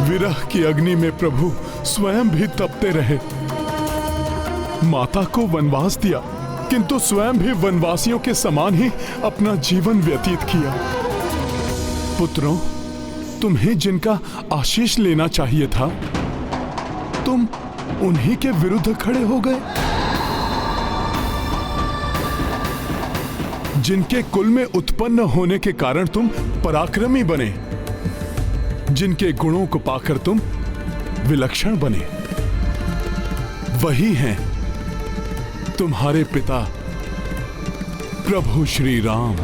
विरह की अग्नि में प्रभु स्वयं भी तपते रहे। माता को वनवास दिया, किंतु स्वयं भी वनवासियों के समान ही अपना जीवन व्यतीत किया। पुत्रों, तुम्हें जिनका आशीष लेना चाहिए था, तुम उन्हीं के विरुद्ध खड़े हो गए। जिनके कुल में उत्पन्न होने के कारण तुम पराक्रमी बने, जिनके गुणों को पाकर तुम विलक्षण बने, वही हैं तुम्हारे पिता प्रभु श्री राम।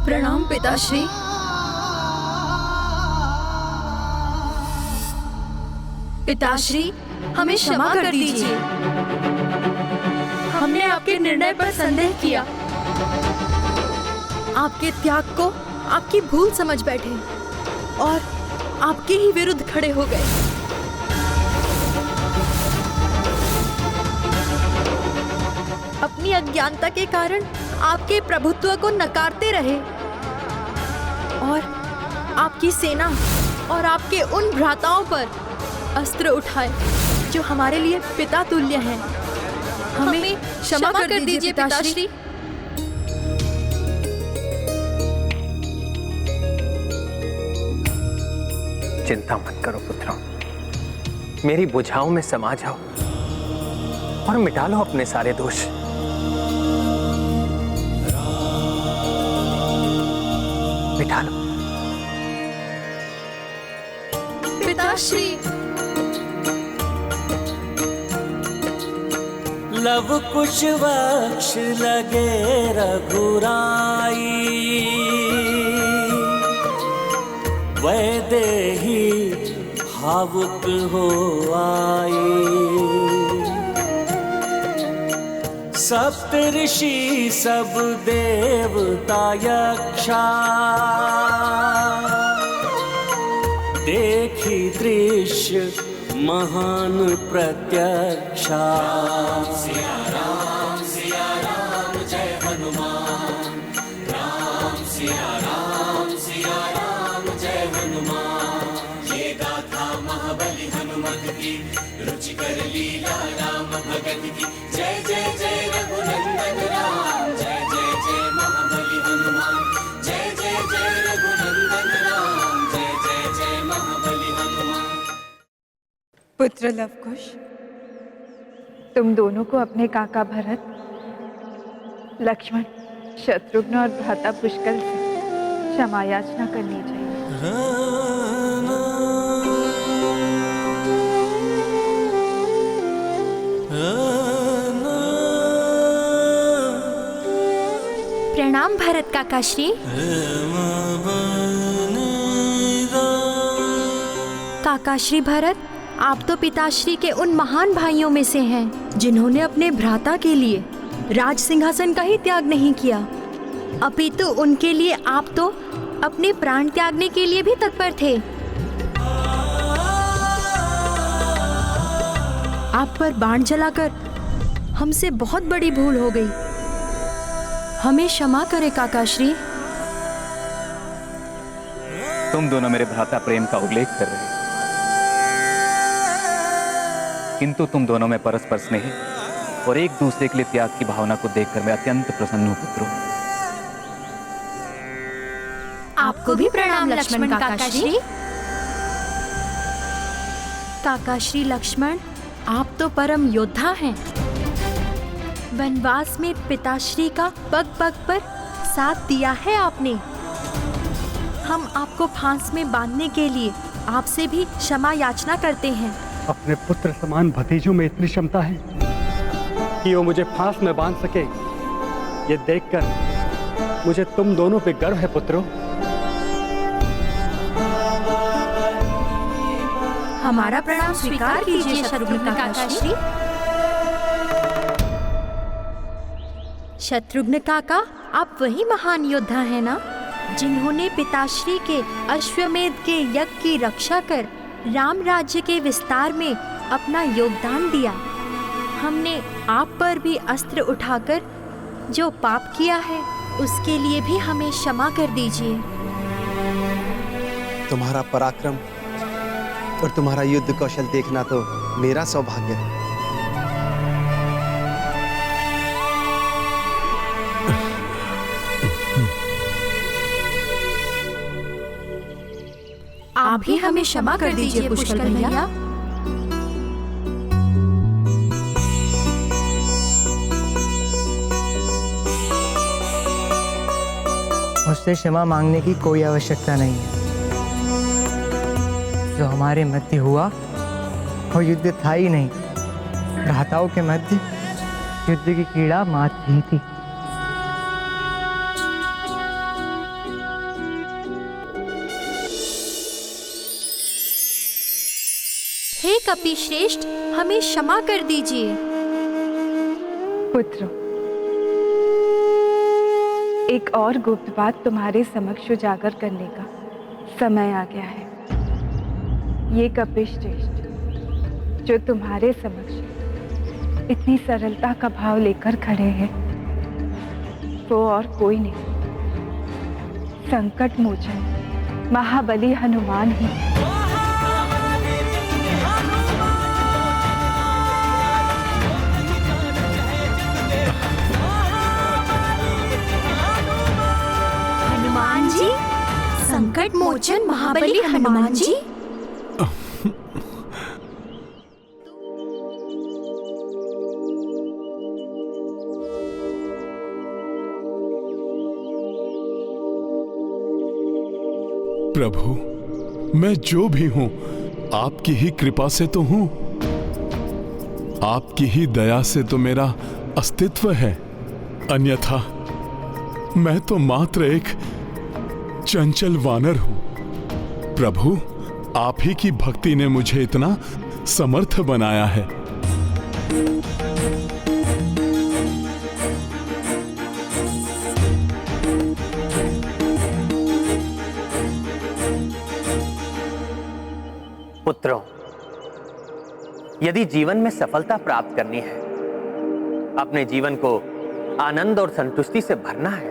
प्रणाम पिताश्री। पिताश्री, हमें क्षमा कर दीजिए। हमने आपके निर्णय पर संदेह किया, आपके त्याग को आपकी भूल समझ बैठे और आपके ही विरुद्ध खड़े हो गए। अपनी अज्ञानता के कारण आपके प्रभुत्व को नकारते रहे और आपकी सेना और आपके उन भ्राताओं पर अस्त्र उठाए जो हमारे लिए पिता तुल्य हैं। हमें क्षमा कर दीजिए पिताश्री। चिंता मत करो पुत्रों, मेरी बुझाओं में समा जाओ और मिटा लो अपने सारे दोष। मिटा लो। पिताश्री, लव कुश वक्ष लगे रघुराई, वैदेही भावुक हो आई। सप्तऋषि सब देवता यक्षा, देखी दृश्य महान प्रत्यक्षा। सिया राम जय हनुमान, राम सिया राम जय हनुमान। ये गाथा महाबली हनुमत की, रुचिकर लीला राम भगत की। जय जय जय रघुनंदन राम, जय जय जय महाबली हनुमान। जय जय जय रघुनंदन राम, जय जय जय महाबली हनुमान। पुत्र लवकुश, तुम दोनों को अपने काका भरत, लक्ष्मण, शत्रुघ्न और भ्राता पुष्कल से क्षमा याचना करनी चाहिए। प्रणाम भरत काकाश्री। काकाश्री भरत, आप तो पिताश्री के उन महान भाइयों में से हैं जिन्होंने अपने भ्राता के लिए राज सिंहासन का ही त्याग नहीं किया, अपितु उनके लिए आप तो अपने प्राण त्यागने के लिए भी तत्पर थे। आप पर बाण जलाकर हमसे बहुत बड़ी भूल हो गई, हमें क्षमा करें काकाश्री। तुम दोनों मेरे भ्राता प्रेम का उल्लेख कर रहे हो, किंतु तुम दोनों में परस्पर स्नेह और एक दूसरे के लिए त्याग की भावना को देखकर मैं अत्यंत प्रसन्न हूं पुत्रों। आपको भी प्रणाम लक्ष्मण काकाश्री। काकाश्री लक्ष्मण, आप तो परम योद्धा हैं। वनवास में पिताश्री का पग पग पर साथ दिया है आपने। हम आपको फांस में बांधने के लिए आपसे भी क्षमा याचना करते हैं। अपने पुत्र समान भतीजों में इतनी क्षमता है कि वो मुझे फांस में बांध सके, ये देखकर मुझे तुम दोनों पे गर्व है पुत्रों। हमारा प्रणाम स्वीकार कीजिए शत्रुघ्न काकाश्री। शत्रुघ्न काका, आप वही महान योद्धा हैं ना, जिन्होंने पिताश्री के अश्वमेध के यज्ञ की रक्षा कर राम राज्य के विस्तार में अपना योगदान दिया। हमने आप पर भी अस्त्र उठाकर जो पाप किया है उसके लिए भी हमें क्षमा कर दीजिए। तुम्हारा पराक्रम और तुम्हारा युद्ध कौशल देखना तो मेरा सौभाग्य है। आप भी हमें क्षमा कर दीजिए पुष्कर भैया। मुझसे क्षमा मांगने की कोई आवश्यकता नहीं है। जो हमारे मध्य हुआ वो युद्ध था ही नहीं। भ्राताओं के मध्य युद्ध की कीड़ा मात ही थी। हे कपिश्रेष्ठ, हमें क्षमा कर दीजिए। पुत्रों, एक और गुप्त बात तुम्हारे समक्ष उजागर करने का समय आ गया है। ये कपिश्रेष्ठ जो तुम्हारे समक्ष इतनी सरलता का भाव लेकर खड़े हैं, वो और कोई नहीं, संकट मोचन महाबली हनुमान ही। हनुमान जी, संकट मोचन महाबली हनुमान जी। प्रभु, मैं जो भी हूं आपकी ही कृपा से तो हूं। आपकी ही दया से तो मेरा अस्तित्व है, अन्यथा मैं तो मात्र एक चंचल वानर हूं। प्रभु, आप ही की भक्ति ने मुझे इतना समर्थ बनाया है। पुत्रों, यदि जीवन में सफलता प्राप्त करनी है, अपने जीवन को आनंद और संतुष्टि से भरना है,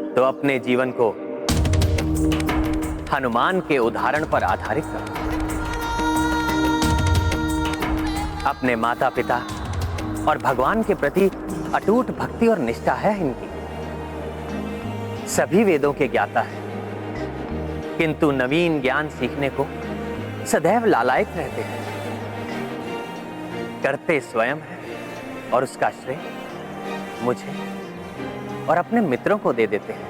तो अपने जीवन को हनुमान के उदाहरण पर आधारित करो। अपने माता पिता और भगवान के प्रति अटूट भक्ति और निष्ठा है इनकी। सभी वेदों के ज्ञाता है, किंतु नवीन ज्ञान सीखने को सदैव लालायित रहते हैं। करते स्वयं है और उसका श्रेय मुझे और अपने मित्रों को दे देते हैं।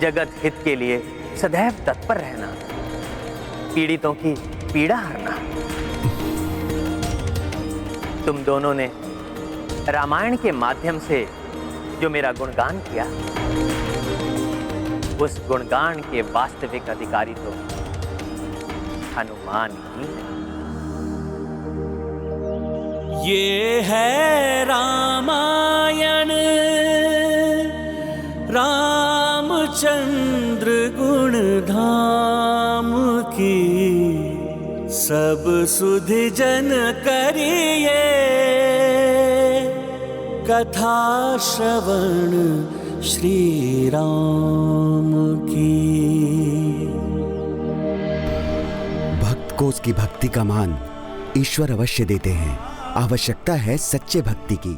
जगत हित के लिए सदैव तत्पर रहना, पीड़ितों की पीड़ा हरना। तुम दोनों ने रामायण के माध्यम से जो मेरा गुणगान किया, उस गुणगान के वास्तविक अधिकारी तो हनुमान ही है। ये है रामायण, रामचंद्र गुण धाम की, सब सुधि जन करिए कथा श्रवण श्री राम की। भक्त को उसकी भक्ति का मान ईश्वर अवश्य देते हैं। आवश्यकता है सच्चे भक्ति की।